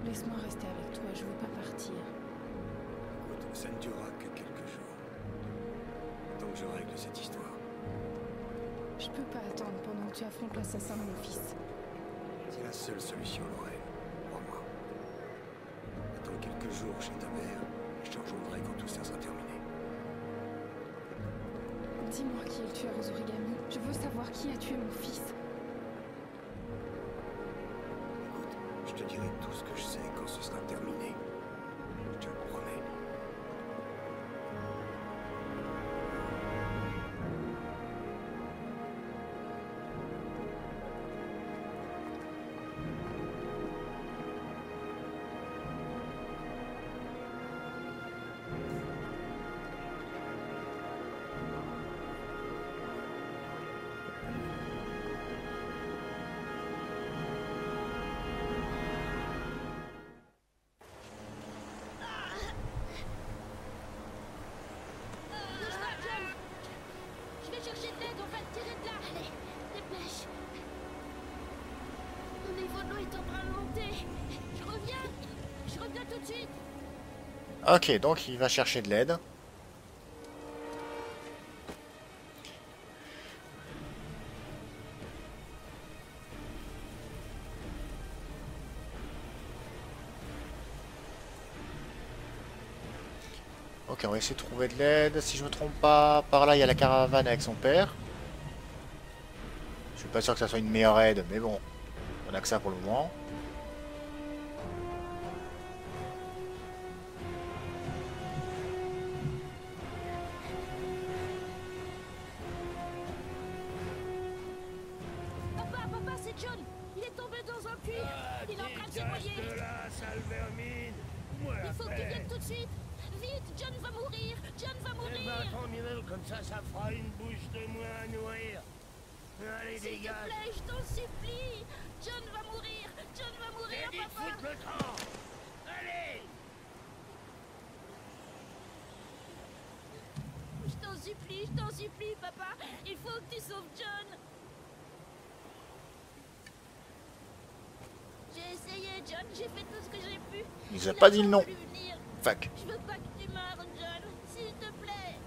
Laisse-moi rester avec toi, je veux pas partir. Écoute, ça ne durera que quelques jours. Tant que je règle cette histoire. Je peux pas attendre pendant que tu affrontes l'assassin de mon fils. C'est la seule solution, Lorraine. Crois-moi. Attends quelques jours chez ta mère. Je te rejoindrai quand tout ça sera terminé. Dis-moi qui est le tueur aux origamis. Je veux savoir qui a tué mon fils. Écoute, je te dirai tout ce que je sais quand ce sera terminé. Je te le promets. Je vais chercher de l'aide, on va te tirer de là. Allez, dépêche. Mon niveau de l'eau est en train de monter. Je reviens tout de suite. Ok, donc il va chercher de l'aide. Ok, on va essayer de trouver de l'aide. Si je me trompe pas, par là il y a la caravane avec son père. Je suis pas sûr que ça soit une meilleure aide, mais bon, on a que ça pour le moment. Papa, c'est John. Il est tombé dans un puits. Il est en train de se noyer. Il faut que tu viennes tout de suite. Vite, John va mourir. John va mourir. Tant mieux, comme ça fera une bouche de moins à nourrir. Allez, S'il te dégage. plaît, je t'en supplie. John va mourir. John va mourir, Vite, papa. foutre le camp. Allez. Je t'en supplie, papa. Il faut que tu sauves John. J'ai essayé, John. J'ai fait tout ce que j'ai pu. Il nous a pas dit le nom. voulu venir. Fuck. Je veux pas que tu meurs, John. S'il te plaît.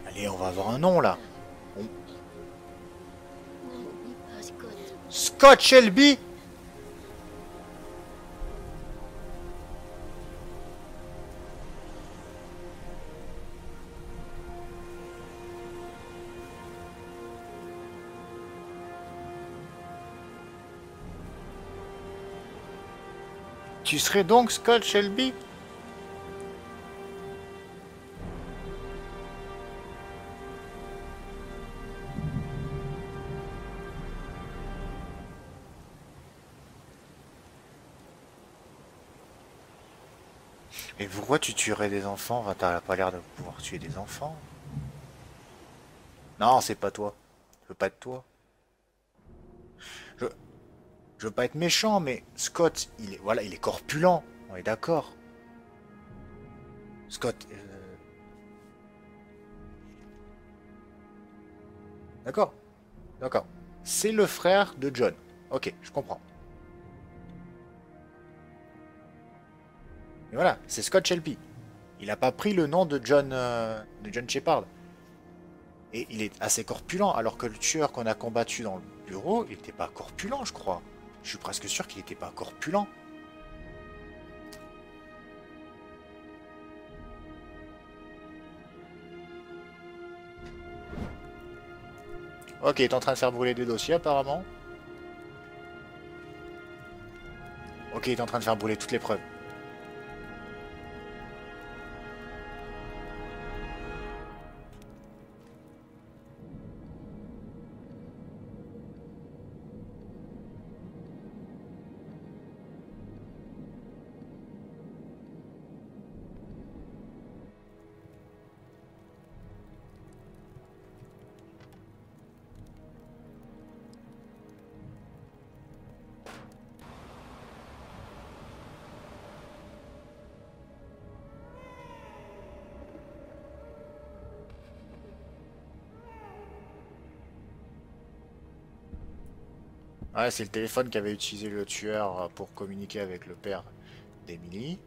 Allez, on va avoir un nom là. N'oublie pas, Scott. Scott Shelby. Tu serais donc Scott Shelby? Et pourquoi tu tuerais des enfants? Enfin, t'as pas l'air de pouvoir tuer des enfants. Non, c'est pas toi. Je veux pas être toi. Je, je veux pas être méchant, mais Scott, il est, voilà, il est corpulent. On est d'accord. Scott. D'accord. D'accord. C'est le frère de John. Ok, je comprends. Et voilà, c'est Scott Shelby. Il n'a pas pris le nom de John Shepard. Et il est assez corpulent, alors que le tueur qu'on a combattu dans le bureau, il n'était pas corpulent, je crois. Je suis presque sûr qu'il n'était pas corpulent. Ok, il est en train de faire brûler des dossiers apparemment. Ok, il est en train de faire brûler toutes les preuves. Ouais, c'est le téléphone qu'avait utilisé le tueur pour communiquer avec le père d'Emily.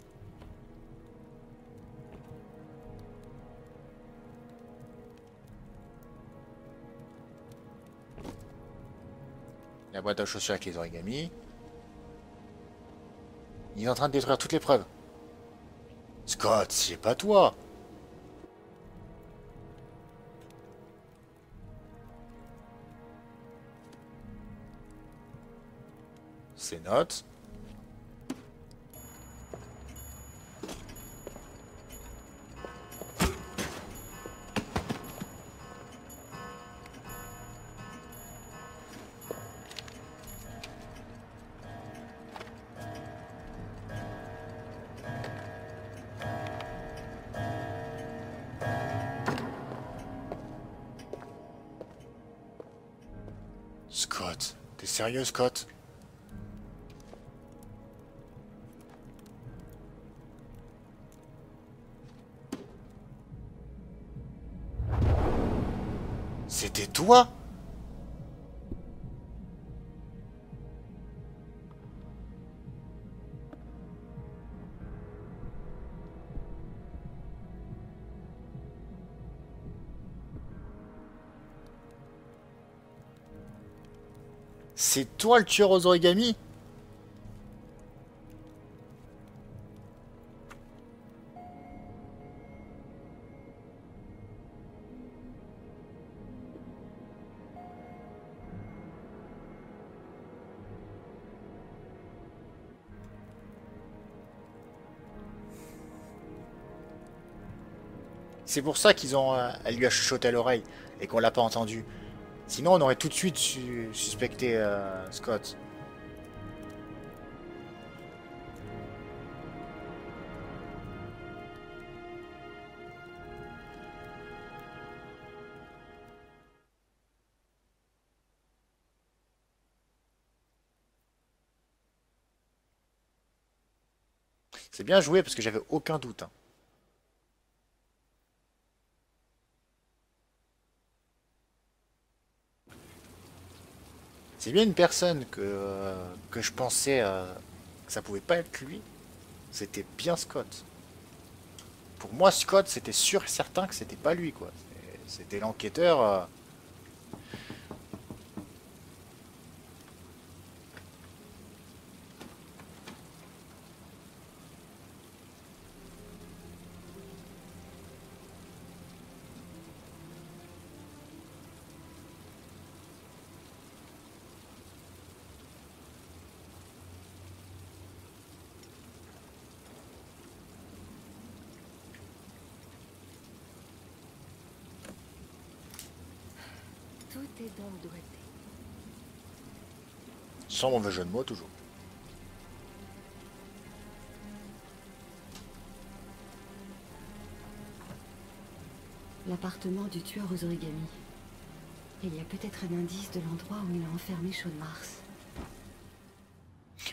La boîte à chaussures avec les origamis. Il est en train de détruire toutes les preuves. Scott, c'est pas toi. Ces notes. Scott, t'es sérieux, Scott? C'était toi? C'est toi le tueur aux origamis? C'est pour ça qu'ils ont, elle lui a chuchoté à l'oreille et qu'on l'a pas entendu. Sinon, on aurait tout de suite suspecté Scott. C'est bien joué parce que j'avais aucun doute, hein. C'est bien une personne que je pensais que ça pouvait pas être lui. C'était bien Scott. Pour moi, Scott, c'était sûr et certain que c'était pas lui, quoi. C'était l'enquêteur. Tout est dans le doigté. Sans mauvais jeu de mots, toujours. L'appartement du tueur aux origamis. Il y a peut-être un indice de l'endroit où il a enfermé Sean Mars.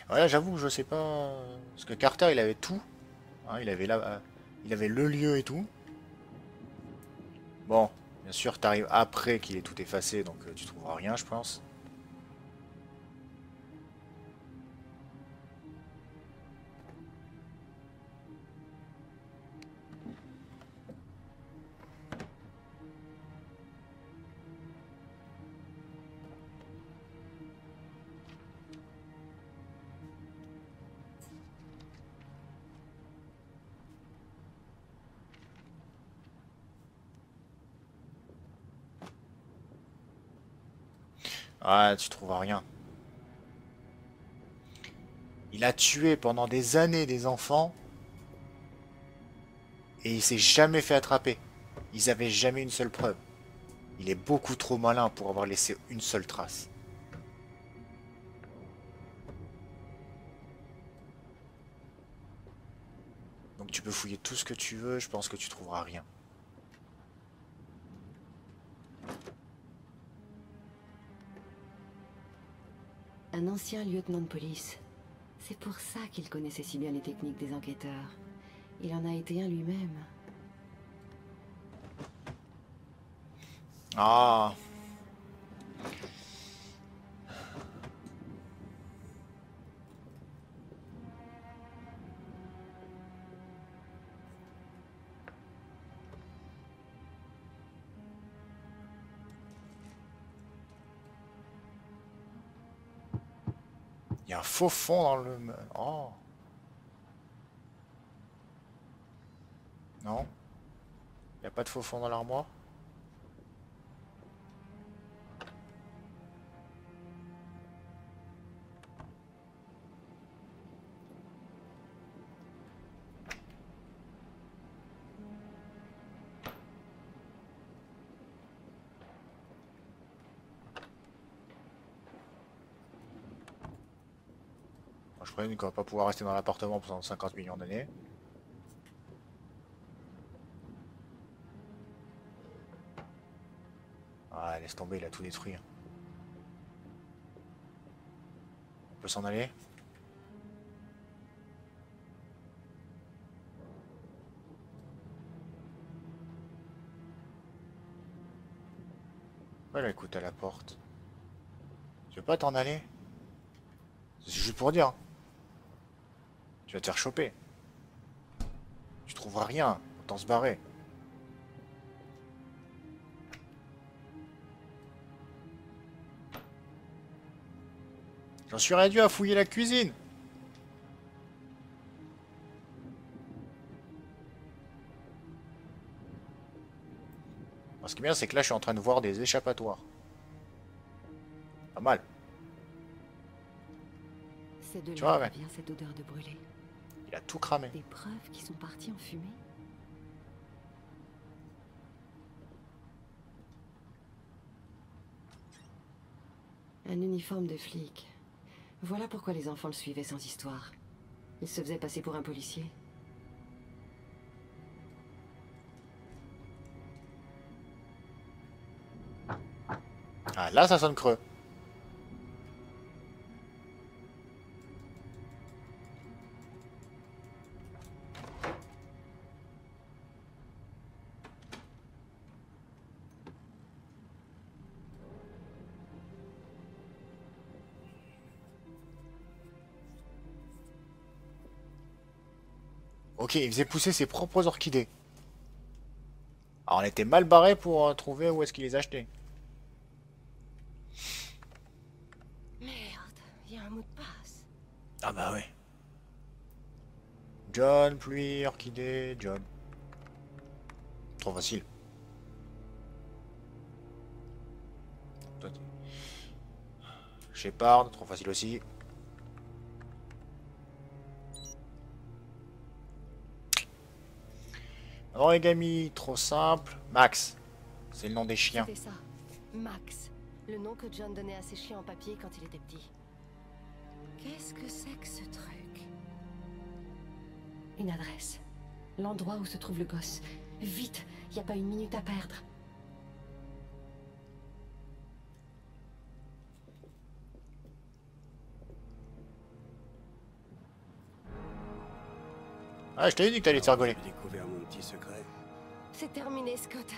Ouais, j'avoue, je sais pas. Parce que Carter, il avait tout. Hein, il avait le lieu et tout. Bon, bien sûr, t'arrives après qu'il ait tout effacé, donc tu trouveras rien, je pense. Ah, tu trouveras rien. Il a tué pendant des années des enfants et il s'est jamais fait attraper. Ils avaient jamais une seule preuve. Il est beaucoup trop malin pour avoir laissé une seule trace. Donc tu peux fouiller tout ce que tu veux, je pense que tu trouveras rien. Un ancien lieutenant de police. C'est pour ça qu'il connaissait si bien les techniques des enquêteurs. Il en a été un lui-même. Ah. a un faux fond dans le... Oh. Non. Il n'y a pas de faux fond dans l'armoire. Je préviens qu'on va pas pouvoir rester dans l'appartement pendant 50 millions d'années. Ah, laisse tomber, il a tout détruit. On peut s'en aller? Voilà, écoute à la porte. Tu veux pas t'en aller? C'est juste pour dire. Tu vas te faire choper. Tu trouveras rien. Autant se barrer. J'en suis réduit à fouiller la cuisine. Ce qui est bien, c'est que là, je suis en train de voir des échappatoires. Pas mal. C'est de Tu vois, là ouais. que vient cette odeur de brûlé. Il a tout cramé. Des preuves qui sont parties en fumée. Un uniforme de flic. Voilà pourquoi les enfants le suivaient sans histoire. Il se faisait passer pour un policier. Ah, là, ça sonne creux. Ok, il faisait pousser ses propres orchidées. Alors, on était mal barré pour trouver où est-ce qu'il les achetait. Merde, il y a un mot de passe. Ah bah ouais. John, pluie, orchidée, John. Trop facile. Toi, Shepard, trop facile aussi. Origami, trop simple. Max, c'est le nom des chiens. C'était ça. Max. Le nom que John donnait à ses chiens en papier quand il était petit. Qu'est-ce que c'est que ce truc? Une adresse. L'endroit où se trouve le gosse. Vite, y a pas une minute à perdre. Ah, je t'avais dit que t'allais te faire rigoler. J'ai découvert mon petit secret. C'est terminé, Scott.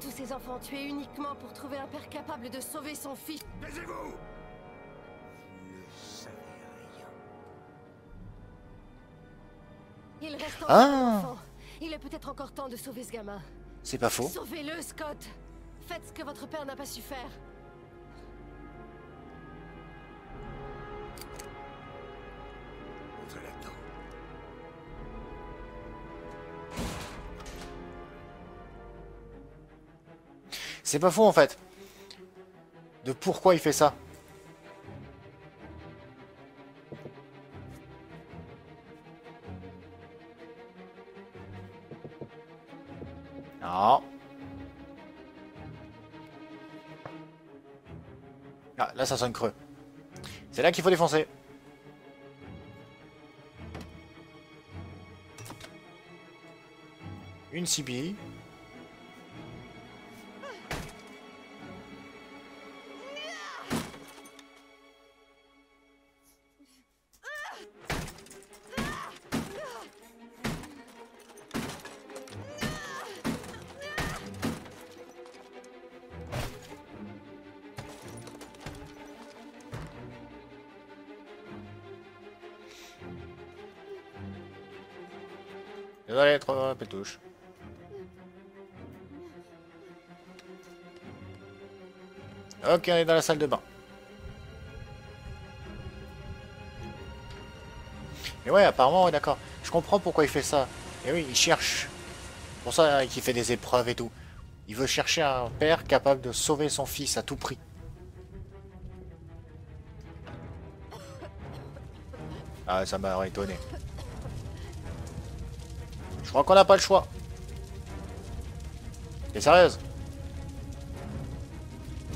Tous ces enfants tués uniquement pour trouver un père capable de sauver son fils. Taisez-vous! Vous ne savez rien. Il reste encore Ah. un enfant. Il est peut-être encore temps de sauver ce gamin. C'est pas faux. Sauvez-le, Scott. Faites ce que votre père n'a pas su faire. Entrez là-dedans. C'est pas faux en fait. De pourquoi il fait ça. Non. Ah, là ça sonne creux. C'est là qu'il faut défoncer. Une CB. Désolé, trop pétouche. Ok, on est dans la salle de bain. Mais ouais, apparemment, ouais, d'accord. Je comprends pourquoi il fait ça. Et oui, il cherche. C'est pour ça qu'il fait des épreuves et tout. Il veut chercher un père capable de sauver son fils à tout prix. Ah, ça m'a étonné. Je crois qu'on n'a pas le choix. T'es sérieuse?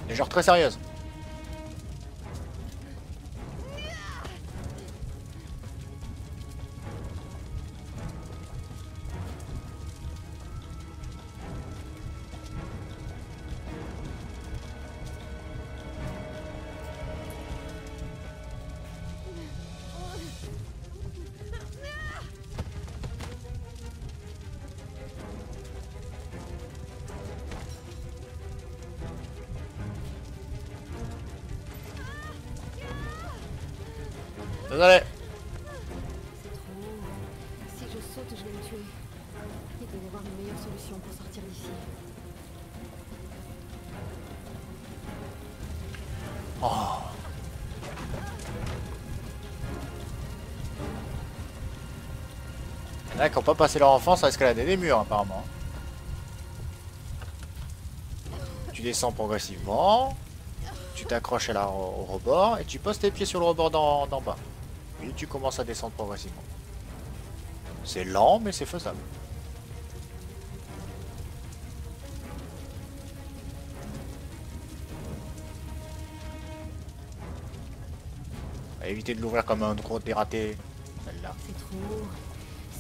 T'es genre très sérieuse. Désolé. C'est trop haut. Si je saute, je vais me tuer. Il doit y avoir une meilleure solution pour sortir d'ici. Oh. Il y en a qui n'ont pas passé leur enfance à escalader des murs apparemment. Tu descends progressivement. Tu t'accroches au rebord et tu poses tes pieds sur le rebord d'en bas. Puis tu commences à descendre progressivement. C'est lent mais c'est faisable. Éviter de l'ouvrir comme un gros dératé. Celle-là. C'est trop haut.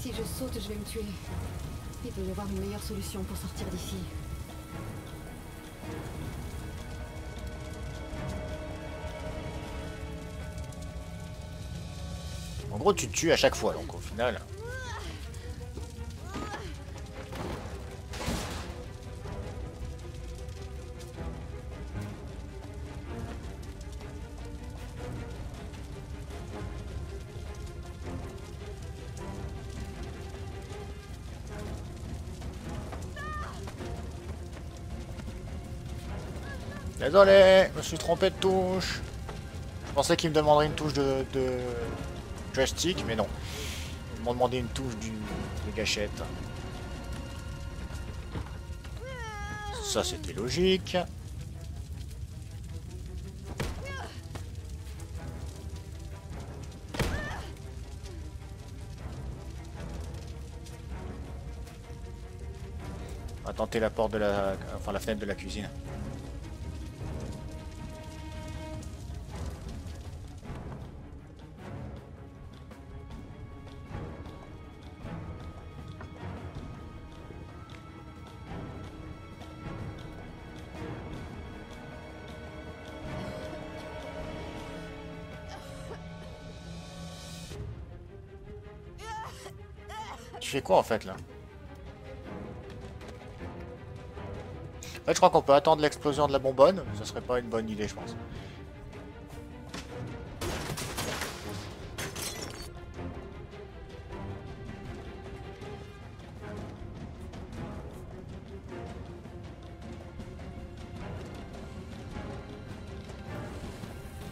Si je saute, je vais me tuer. Il doit y avoir une meilleure solution pour sortir d'ici. En gros, tu te tues à chaque fois, donc au final... Désolé, je me suis trompé de touche. Je pensais qu'il me demanderait une touche de joystick, mais non. Ils m'ont demandé une touche de gâchette. Ça, c'était logique. On va tenter la porte de la... Enfin, la fenêtre de la cuisine. Tu fais quoi en fait là? En fait, je crois qu'on peut attendre l'explosion de la bonbonne. Ça serait pas une bonne idée, je pense.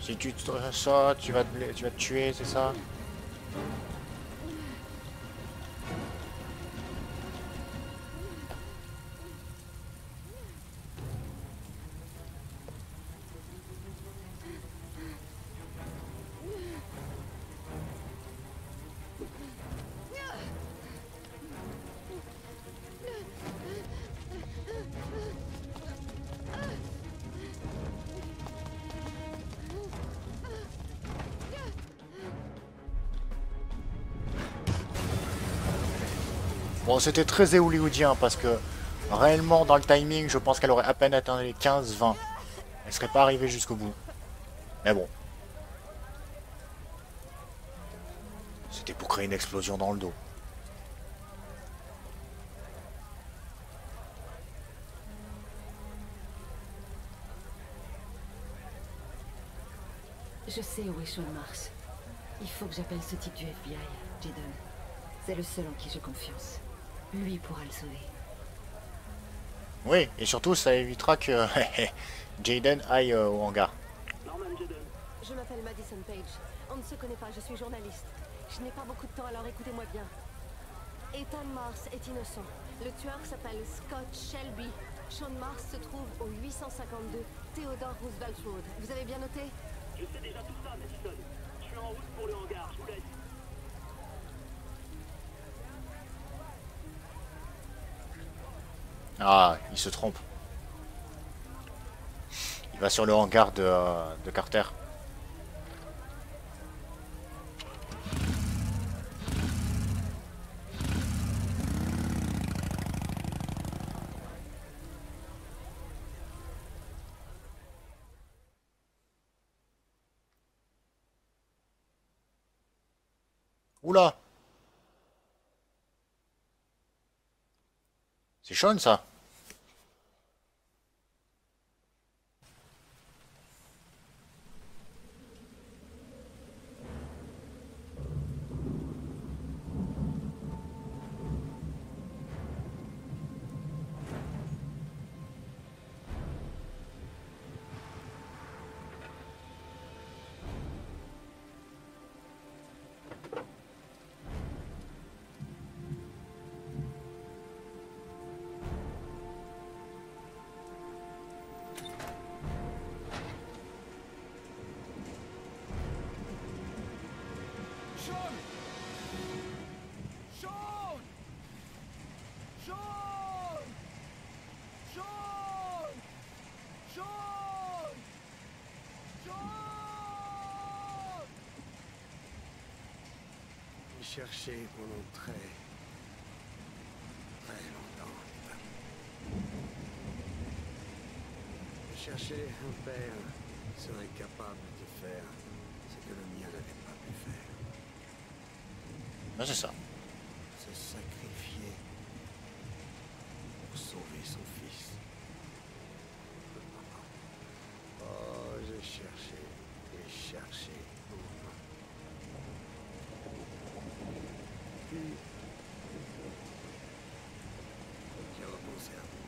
Si tu te sautes, tu vas te tuer, c'est ça? Bon, c'était très hollywoodien parce que réellement dans le timing, je pense qu'elle aurait à peine atteint les 15-20. Elle serait pas arrivée jusqu'au bout. Mais bon. C'était pour créer une explosion dans le dos. Je sais où est Sean Mars. Il faut que j'appelle ce type du FBI, Jaden. C'est le seul en qui j'ai confiance. Lui pourra le sauver. Oui, et surtout ça évitera que Jaden aille au hangar. Je m'appelle Madison Page. On ne se connaît pas, je suis journaliste. Je n'ai pas beaucoup de temps, alors écoutez-moi bien. Ethan Mars est innocent. Le tueur s'appelle Scott Shelby. Sean Mars se trouve au 852 Theodore Roosevelt Road. Vous avez bien noté? Je sais déjà tout ça, Madison. Je suis en route pour le hangar, je vous laisse. Ah, il se trompe. Il va sur le hangar de Carter. Oula! C'est Sean, ça? J'ai cherché pendant très longtemps. Je cherchais un père qui serait capable de faire ce que le mien n'avait pas pu faire. Ah, c'est ça. Se sacrifier pour sauver son fils. Oh, j'ai cherché et cherché. Puis, j'ai repensé à vous.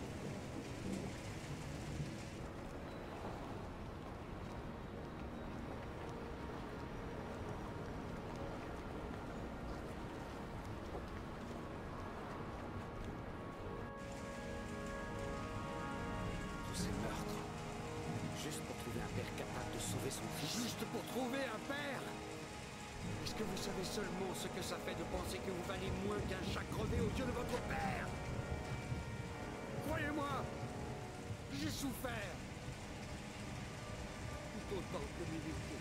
Tous ces meurtres, juste pour trouver un père capable de sauver son fils. Juste pour trouver un père. Est-ce que vous savez seulement ce que ça fait de penser que vous valez moins qu'un chat crevé aux yeux de votre père? Croyez-moi, j'ai souffert. Tout autant que mérité.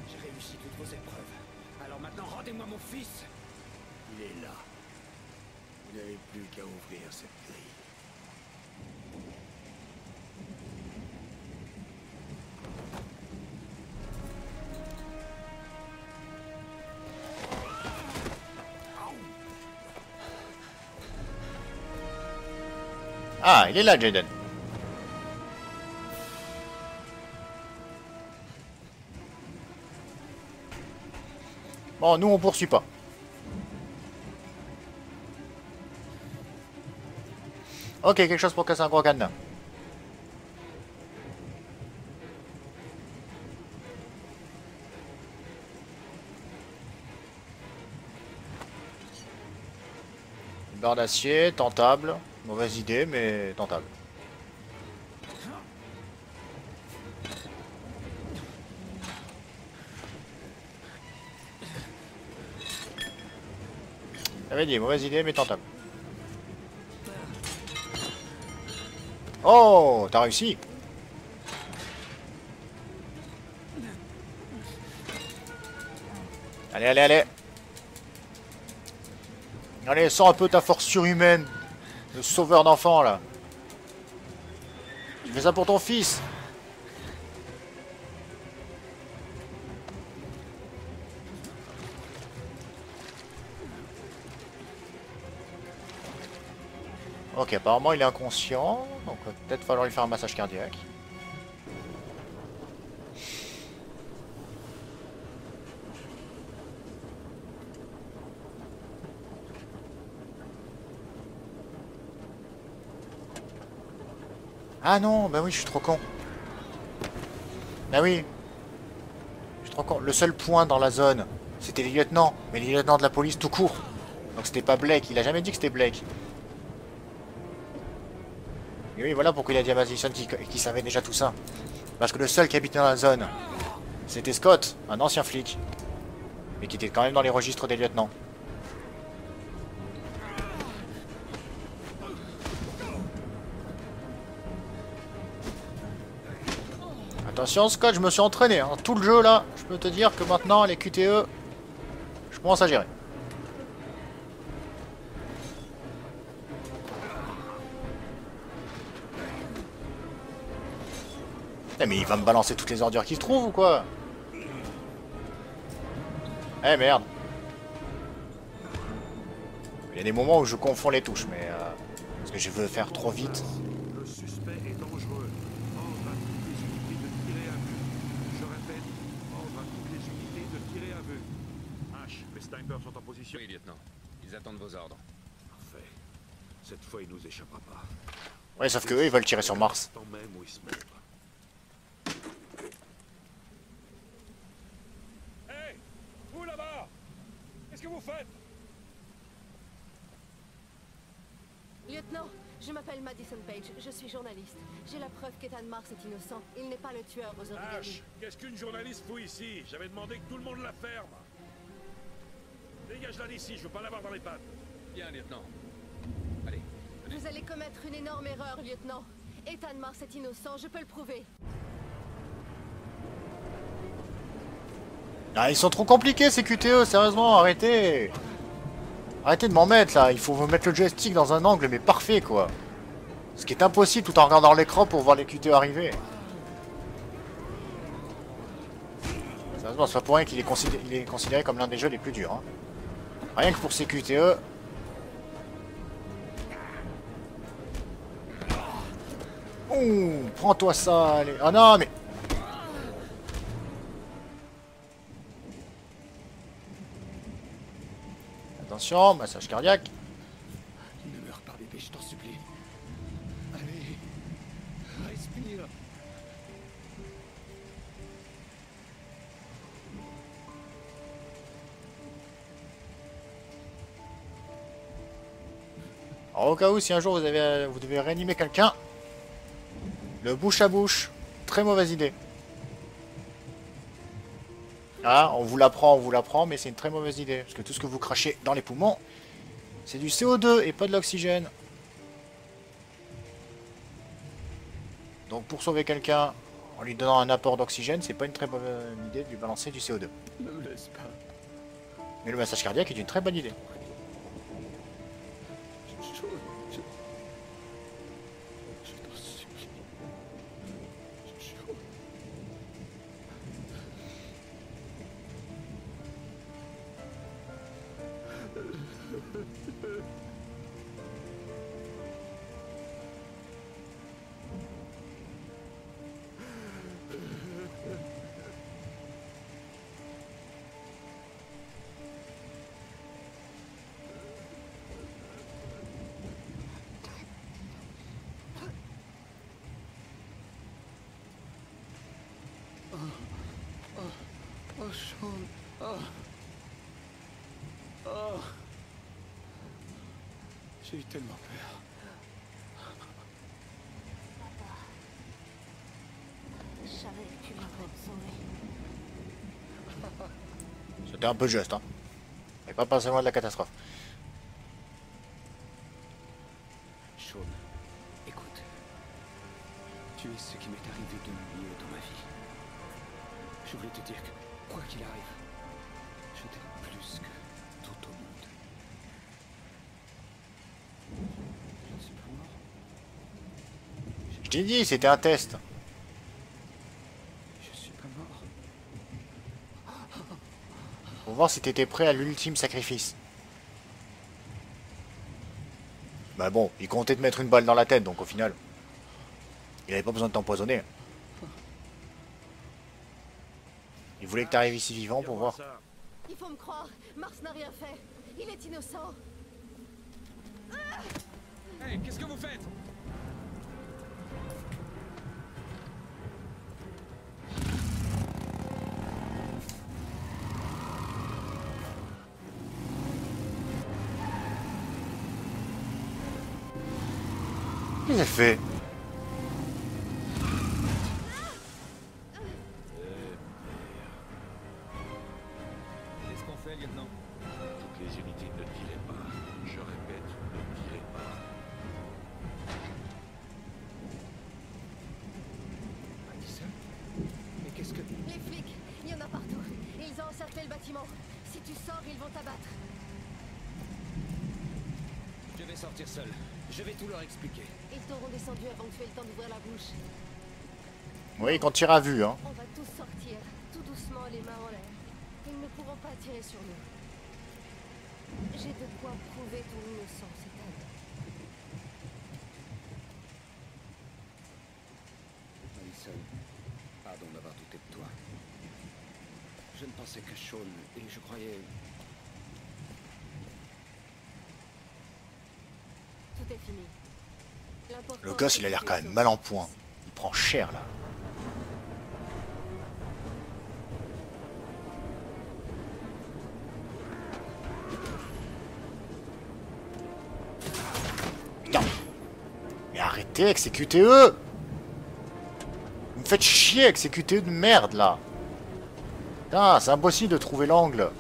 J'ai réussi toutes vos épreuves. Alors maintenant, rendez-moi mon fils. Il est là. Vous n'avez plus qu'à ouvrir cette grille. Ah, il est là, Jaden. Bon, nous, on poursuit pas. Ok, quelque chose pour casser un gros cadenas. Une barre d'acier, tentable. Mauvaise idée, mais tentable. J'avais dit, mauvaise idée, mais tentable. Oh, t'as réussi. Allez, allez, allez. Allez, sors un peu ta force surhumaine. Le sauveur d'enfants, là. Tu fais ça pour ton fils. Ok, apparemment il est inconscient, donc va peut-être falloir lui faire un massage cardiaque. Ah non, bah oui, je suis trop con. Bah oui. Je suis te rends compte, le seul point dans la zone, c'était les lieutenants. Mais les lieutenants de la police tout court. Donc c'était pas Blake, il a jamais dit que c'était Blake. Et oui, voilà pourquoi il a dit à Madison qu'il savait déjà tout ça. Parce que le seul qui habitait dans la zone, c'était Scott, un ancien flic. Mais qui était quand même dans les registres des lieutenants. Attention Scott, je me suis entraîné, hein. Tout le jeu là, je peux te dire que maintenant les QTE, je commence à gérer. Eh mais il va me balancer toutes les ordures qu'il se trouve ou quoi? Eh merde. Il y a des moments où je confonds les touches, mais parce que je veux faire trop vite. Le suspect est dangereux. Ordre à toutes les unités de tirer à vue. Je répète, ordre à toutes les unités de tirer à vue. H, les snipers sont en position. Oui, lieutenant. Ils attendent vos ordres. Parfait. Cette fois, il nous échappera pas. Ouais, sauf que eux, ils veulent tirer sur Mars. Tant même où ils se montrent. Hé, vous là-bas, qu'est-ce que vous faites? Lieutenant, je m'appelle Madison Page, je suis journaliste. J'ai la preuve qu'Ethan Mars est innocent. Il n'est pas le tueur aux origami. H, qu'est-ce qu'une journaliste fout ici? J'avais demandé que tout le monde la ferme. Dégage-la d'ici, je veux pas l'avoir dans les pattes. Bien, lieutenant. Allez. Vous allez commettre une énorme erreur, lieutenant. Ethan Mars est innocent, je peux le prouver. Ah, ils sont trop compliqués ces QTE, sérieusement, arrêtez. Arrêtez de m'en mettre là, il faut vous mettre le joystick dans un angle mais parfait quoi. Ce qui est impossible tout en regardant l'écran pour voir les QTE arriver. Sérieusement, c'est pas pour rien qu'il est considéré comme l'un des jeux les plus durs. Hein. Rien que pour ces QTE. Ouh, prends-toi ça, allez. Ah non mais... Attention, massage cardiaque. Ne meurs pas, bébé, je t'en supplie. Allez, respire. Alors, au cas où, si un jour vous devez réanimer quelqu'un, le bouche à bouche, très mauvaise idée. Ah, on vous l'apprend, mais c'est une très mauvaise idée. Parce que tout ce que vous crachez dans les poumons, c'est du CO2 et pas de l'oxygène. Donc pour sauver quelqu'un en lui donnant un apport d'oxygène, c'est pas une très bonne idée de lui balancer du CO2. Ne me laisse pas. Mais le massage cardiaque est une très bonne idée. Je t'en supplie. Sean. Oh, Sean. Oh. Oh. J'ai eu tellement peur. Je savais que tu viendrais me sauver. C'était un peu juste, hein. Mais pas loin de la catastrophe. Sean, écoute. Tu es ce qui m'est arrivé de mieux dans ma vie. Je voulais te dire que, quoi qu'il arrive, je t'aime plus que tout au monde. Je ne suis pas mort. Je t'ai dit, c'était un test. Je suis pas mort. Pour voir si t'étais prêt à l'ultime sacrifice. Bah bon, il comptait te mettre une balle dans la tête, donc au final, il avait pas besoin de t'empoisonner. Il voulait que t'arrives ici vivant pour voir. Il faut me croire, Mars n'a rien fait. Il est innocent. Hey, qu'est-ce que vous faites? Qu'est-ce qu'elle fait? Qu'est-ce qu'on fait, lieutenant? Toutes les unités ne tirez pas. Je répète, ne tirez pas. Madison? Mais qu'est-ce que... Les flics, il y en a partout. Ils ont encerclé le bâtiment. Si tu sors, ils vont t'abattre. Je vais sortir seul. Je vais tout leur expliquer. Ils t'auront descendu avant que tu aies le temps d'ouvrir la bouche. Oui, quand il a vu, hein. On va tous sortir, tout doucement, les mains en l'air. Ils ne pourront pas tirer sur nous. J'ai de quoi prouver ton innocence, Ethan. Madison, pardon d'avoir douté de toi. Je ne pensais que Sean et je croyais... Tout est fini. L'important, Le gosse, c'est il a que l'air tu quand es même sauvé. mal en point. Il prend cher, là. Putain. Mais arrêtez, exécutez-eux! Vous me faites chier, exécutez-eux de merde, là. Putain, c'est impossible de trouver l'angle.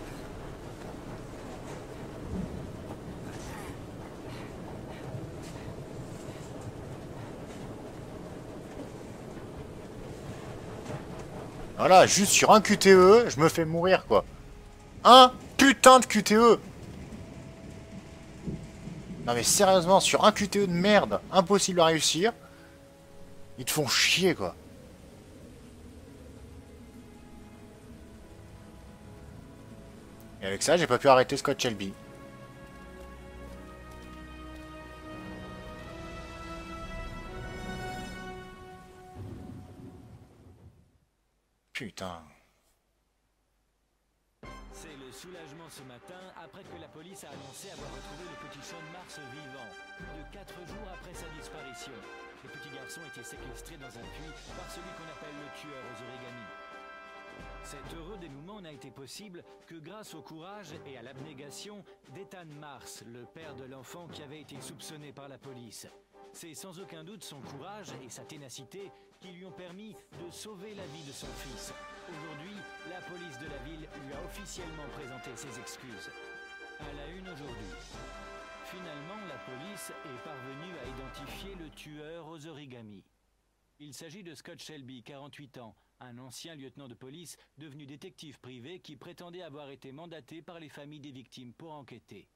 Voilà, juste sur un QTE, je me fais mourir, quoi. Un putain de QTE! Non mais sérieusement, sur un QTE de merde, impossible à réussir. Ils te font chier, quoi. Et avec ça, j'ai pas pu arrêter Scott Shelby. Putain. C'est le soulagement ce matin après que la police a annoncé avoir retrouvé le petit Sean Mars vivant, plus de 4 jours après sa disparition. Le petit garçon était séquestré dans un puits par celui qu'on appelle le tueur aux origamis. Cet heureux dénouement n'a été possible que grâce au courage et à l'abnégation d'Ethan Mars, le père de l'enfant qui avait été soupçonné par la police. C'est sans aucun doute son courage et sa ténacité qui lui ont permis de sauver la vie de son fils. Aujourd'hui, la police de la ville lui a officiellement présenté ses excuses. À la une aujourd'hui. Finalement, la police est parvenue à identifier le tueur aux origamis. Il s'agit de Scott Shelby, 48 ans, un ancien lieutenant de police devenu détective privé qui prétendait avoir été mandaté par les familles des victimes pour enquêter.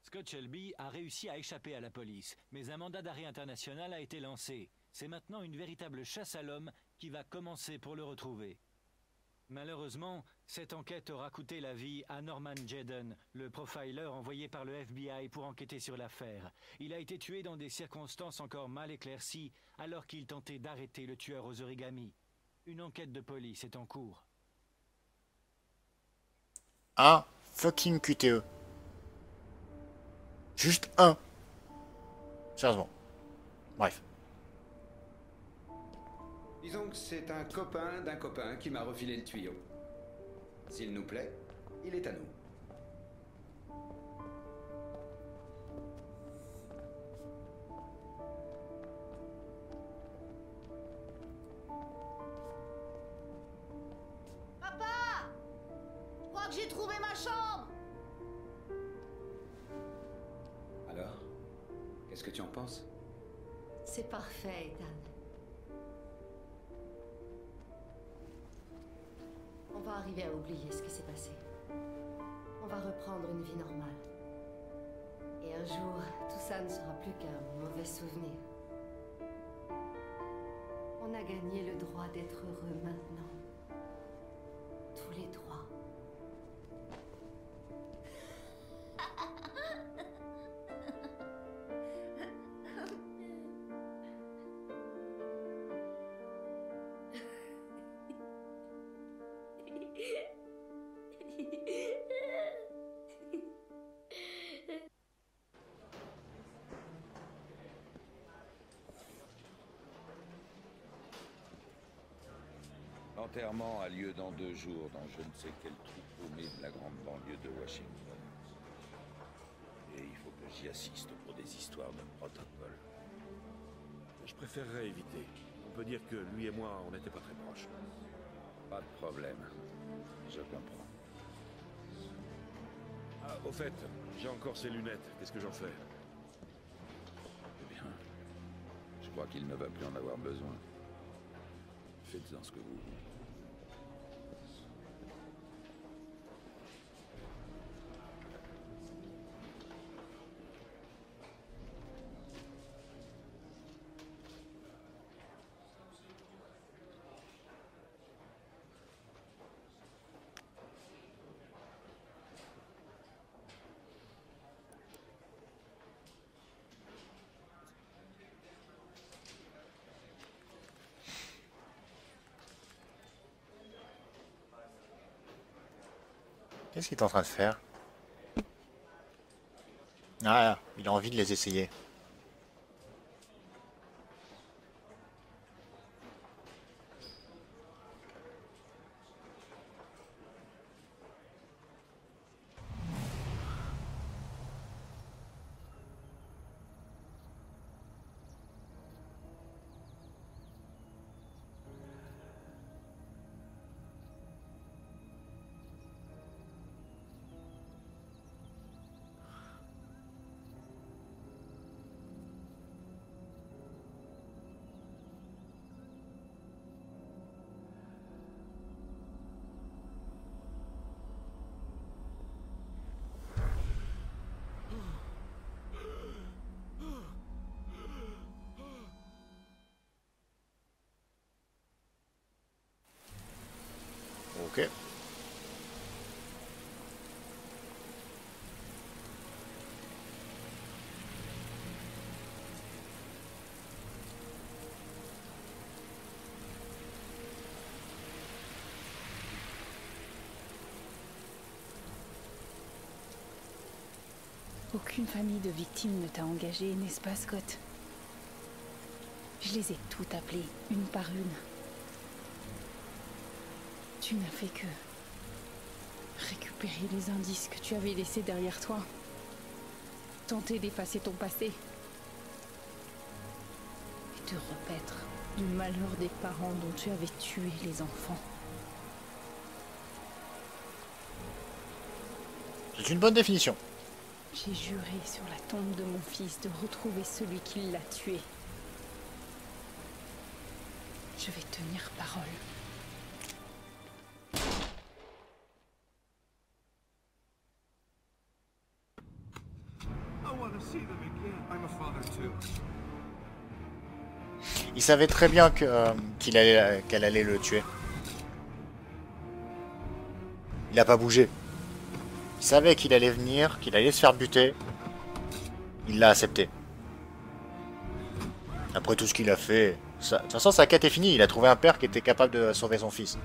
Scott Shelby a réussi à échapper à la police, mais un mandat d'arrêt international a été lancé. C'est maintenant une véritable chasse à l'homme qui va commencer pour le retrouver. Malheureusement, cette enquête aura coûté la vie à Norman Jaden, le profiler envoyé par le FBI pour enquêter sur l'affaire. Il a été tué dans des circonstances encore mal éclaircies alors qu'il tentait d'arrêter le tueur aux origamis. Une enquête de police est en cours. Un fucking QTE. Juste un. Sérieusement. Bref. Disons que c'est un copain d'un copain qui m'a refilé le tuyau. S'il nous plaît, il est à nous. Papa! Je crois que j'ai trouvé ma chambre! Alors, qu'est-ce que tu en penses? C'est parfait, Ethan. On va arriver à oublier ce qui s'est passé. On va reprendre une vie normale. Et un jour, tout ça ne sera plus qu'un mauvais souvenir. On a gagné le droit d'être heureux maintenant. Tous les droits. L'enterrement a lieu dans 2 jours dans je ne sais quel trou paumé de la grande banlieue de Washington. Et il faut que j'y assiste pour des histoires de protocole. Je préférerais éviter. On peut dire que lui et moi, on n'était pas très proches. Pas de problème. Je comprends. Ah, au fait, j'ai encore ces lunettes. Qu'est-ce que j'en fais? Eh bien, je crois qu'il ne va plus en avoir besoin. Faites-en ce que vous voulez. Qu'est-ce qu'il est en train de faire? Ah, il a envie de les essayer. Ok. Aucune famille de victimes ne t'a engagé, n'est-ce pas, Scott? Je les ai toutes appelées, une par une. Tu n'as fait que récupérer les indices que tu avais laissés derrière toi. Tenter d'effacer ton passé. Et te repaître du malheur des parents dont tu avais tué les enfants. C'est une bonne définition. J'ai juré sur la tombe de mon fils de retrouver celui qui l'a tué. Je vais tenir parole. Il savait très bien que qu'elle allait le tuer. Il a pas bougé. Il savait qu'il allait venir, qu'il allait se faire buter. Il l'a accepté. Après tout ce qu'il a fait... De toute façon, sa quête est finie. Il a trouvé un père qui était capable de sauver son fils.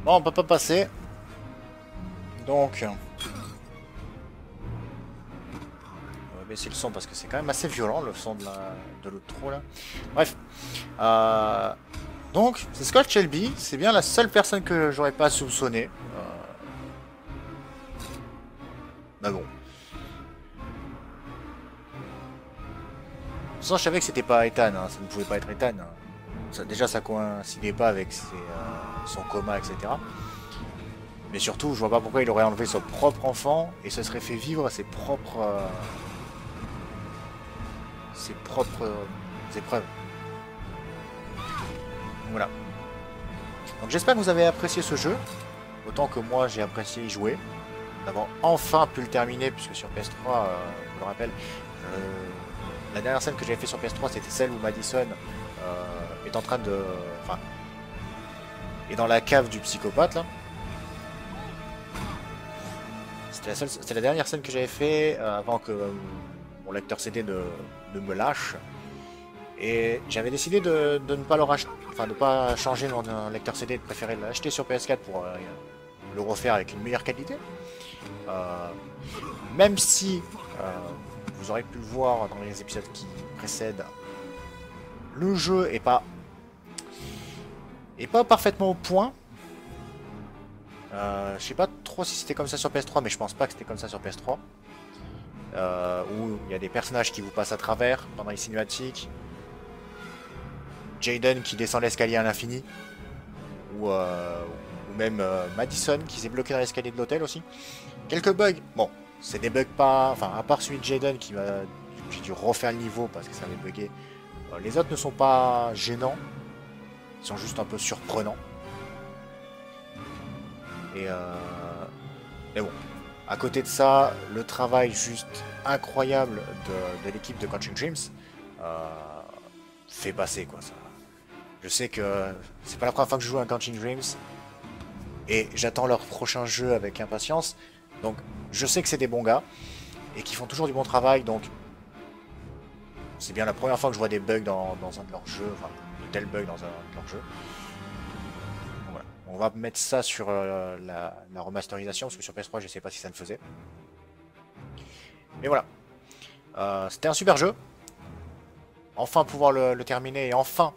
Bon, on peut pas passer. Donc... on va baisser le son parce que c'est quand même assez violent, le son de l'outro là. Bref. Donc, c'est Scott Shelby. C'est bien la seule personne que j'aurais pas soupçonné. Mais bon. De toute façon, je savais que c'était pas Ethan. Hein. Ça ne pouvait pas être Ethan. Hein. Déjà, ça coïncidait pas avec son coma, etc. Mais surtout, je vois pas pourquoi il aurait enlevé son propre enfant et se serait fait vivre ses propres épreuves. Voilà. Donc j'espère que vous avez apprécié ce jeu, autant que moi j'ai apprécié y jouer, d'avoir enfin pu le terminer, puisque sur PS3, je le rappelle, la dernière scène que j'avais fait sur PS3 c'était celle où Madison est en train de... Enfin, est dans la cave du psychopathe là. C'était la dernière scène que j'avais fait avant que mon lecteur CD ne me lâche. Et j'avais décidé de ne pas le racheter, enfin de pas changer mon lecteur CD, de préférer l'acheter sur PS4 pour le refaire avec une meilleure qualité. Même si vous aurez pu le voir dans les épisodes qui précèdent, le jeu est pas parfaitement au point. Je sais pas trop si c'était comme ça sur PS3, mais je pense pas que c'était comme ça sur PS3. où il y a des personnages qui vous passent à travers pendant les cinématiques. Jaden qui descend l'escalier à l'infini. Ou même Madison qui s'est bloqué dans l'escalier de l'hôtel aussi. Quelques bugs. Bon, c'est des bugs pas... Enfin, à part celui de Jaden qui m'a... J'ai dû refaire le niveau parce que ça avait bugué. Les autres ne sont pas gênants. Ils sont juste un peu surprenants. Et mais bon. À côté de ça, le travail juste incroyable de l'équipe de Quantic Dreams fait passer quoi ça. Je sais que c'est pas la première fois que je joue à Quantic Dreams et j'attends leur prochain jeu avec impatience. Donc je sais que c'est des bons gars et qu'ils font toujours du bon travail. Donc c'est bien la première fois que je vois des bugs dans un de leurs jeux, enfin de tels bugs dans un de leurs jeux. Donc, voilà. On va mettre ça sur la remasterisation parce que sur PS3 je sais pas si ça le faisait. Mais voilà. C'était un super jeu. Enfin pouvoir le terminer et enfin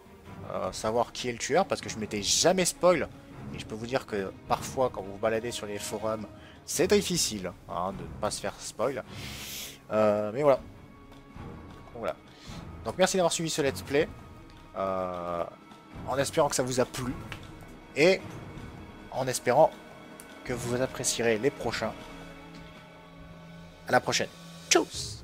savoir qui est le tueur parce que je m'étais jamais spoil. Et je peux vous dire que parfois quand vous vous baladez sur les forums, c'est difficile hein, de ne pas se faire spoil. Mais voilà. Voilà. Donc merci d'avoir suivi ce let's play. En espérant que ça vous a plu. Et en espérant que vous apprécierez les prochains. À la prochaine. Tchuss!